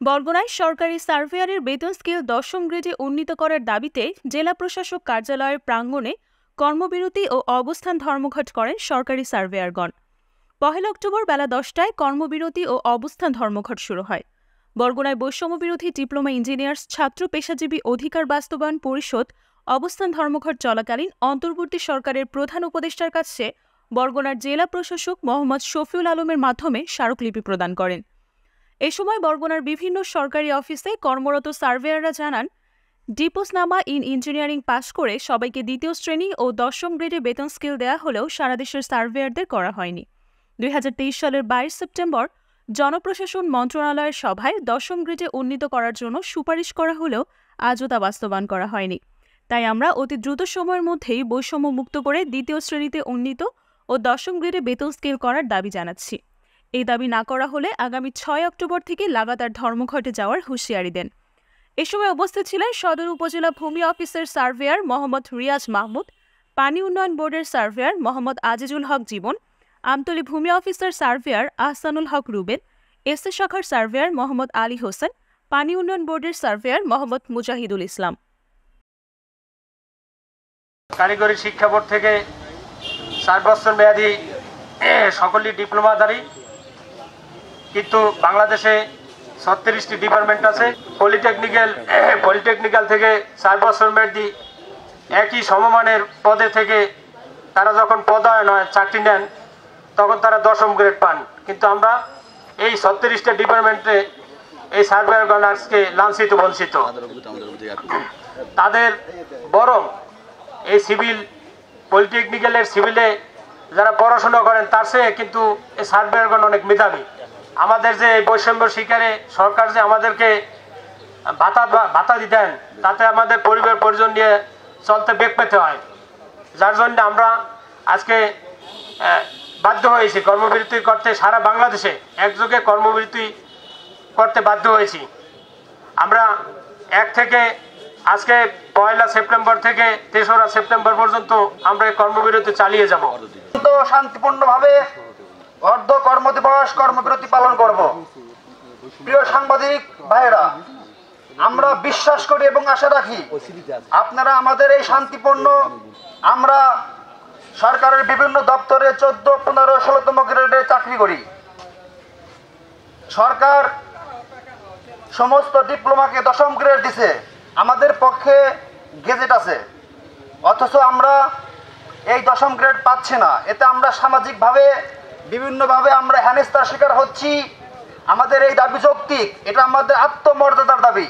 বরগুনায় সরকারি সার্ভেয়ারের বেতন স্কেল ১০ম গ্রেডে উন্নীত করার দাবিতে জেলা প্রশাসক কার্যালয়ের প্রাঙ্গণে কর্মবিরতি ও অবস্থান ধর্মঘট করেন সরকারি সার্ভেয়ারগণ। ১ অক্টোবর বেলা ১০টায় কর্মবিরতি ও অবস্থান ধর্মঘট শুরু হয়। বরগুনায় বৈষম্যবিরোধী ডিপ্লোমা ইঞ্জিনিয়ার্স ছাত্র পেশাজীবী অধিকার বাস্তবায়ন পরিষদ অবস্থান ধর্মঘট চলাকালীন অন্তর্বর্তী সরকারের প্রধান উপদেষ্টার কাছে বরগুনার জেলা প্রশাসক মোহাম্মদ শফিউল আলমের মাধ্যমে স্মারকলিপি প্রদান করেন। এ সময় বরগুনার বিভিন্ন সরকারি অফিসে কর্মরত সার্ভেয়াররা জানান, ডিপোজনামা ইন ইঞ্জিনিয়ারিং পাশ করে সবাইকে ২য় শ্রেণী ও ১০ম গ্রেডে বেতন স্কেল দেওয়া হলেও সারা দেশের সার্ভেয়ারদের করা হয়নি। ২০২৩ সালের ২২ সেপ্টেম্বর জনপ্রশাসন মন্ত্রণালয়ের সভায় ১০ম গ্রেডে উন্নীত করার জন্য সুপারিশ করা হলেও আজও তা বাস্তবায়ন করা হয়নি। তাই আমরা অতি দ্রুত সময়ের মধ্যেই বৈষম্য মুক্ত করে ২য় শ্রেণীতে উন্নীত ও ১০ম গ্রেডে বেতন স্কেল করার দাবি জানাচ্ছি। এই দাবি না করা হলে আগামী ৬ অক্টোবর থেকে লাগাতার ধর্মঘটে যাওয়ার হুঁশিয়ারি দেন। এ সময় উপস্থিত ছিলেন সদর উপজেলা ভূমি অফিসের সার্ভেয়ার মোহাম্মদ রিয়াজ মাহমুদ, পানি উন্নয়ন বোর্ডের সার্ভেয়ার মোহাম্মদ আজিজুল হক জীবন, আমতলী ভূমি অফিসের সার্ভেয়ার আহসানুল হক রুবেল, এসএ শাখার সার্ভেয়ার মোহাম্মদ আলী হোসেন, পানি উন্নয়ন বোর্ডের সার্ভেয়ার মোহাম্মদ মুজাহিদুল ইসলাম। কারিগরি শিক্ষা বোর্ড থেকে 4 বছর মেয়াদী সকলই ডিপ্লোমাধারী, কিন্তু বাংলাদেশে 36টি ডিপার্টমেন্ট আছে। পলিটেকনিক্যাল থেকে 4 বছর মেয়াদী একই সমমানের পদে থেকে তারা যখন পদায়ন হয়, চাকরি নেন, তখন তারা 10ম গ্রেড পান। কিন্তু আমরা এই 36টা ডিপার্টমেন্টে এই সার্ভেয়ারগণ আজকে লাঞ্ছিত বঞ্চিত। তাদের বরং এই পলিটেকনিক্যালের সিভিলে যারা পড়াশোনা করেন তার চেয়ে কিন্তু এই সার্ভেয়ারগণ অনেক মেধাবী। আমাদের যে এই বৈষম্য শিকারে সরকার যে আমাদেরকে ভাতা দিতেন, তাতে আমাদের পরিবার পরিজন নিয়ে চলতে বেগ পেতে হয়, যার জন্য আমরা আজকে বাধ্য হয়েছি কর্মবিরতি করতে। সারা বাংলাদেশে একযোগে কর্মবিরতি করতে বাধ্য হয়েছি। আমরা 1 থেকে আজকে 1 সেপ্টেম্বর থেকে 3রা সেপ্টেম্বর পর্যন্ত আমরা এই কর্মবিরতি চালিয়ে যাব। শান্তিপূর্ণভাবে অর্ধ কর্মদিবস কর্মবিরতি পালন করব। প্রিয় সাংবাদিক ভাইরা, আমরা বিশ্বাস করি এবং আশা রাখি আপনারা আমাদের এই শান্তিপূর্ণ, আমরা সরকারের বিভিন্ন দপ্তরে 14, 15, 16তম গ্রেডে চাকরি করি। সরকার সমস্ত ডিপ্লোমাকে 10ম গ্রেড দিছে, আমাদের পক্ষে গেজেট আছে, অথচ আমরা এই 10ম গ্রেড পাচ্ছি না। এতে আমরা সামাজিকভাবে বিভিন্নভাবে আমরা হেনস্থার শিকার হচ্ছি। আমাদের এই দাবি যৌক্তিক, এটা আমাদের আত্মমর্যাদার দাবি।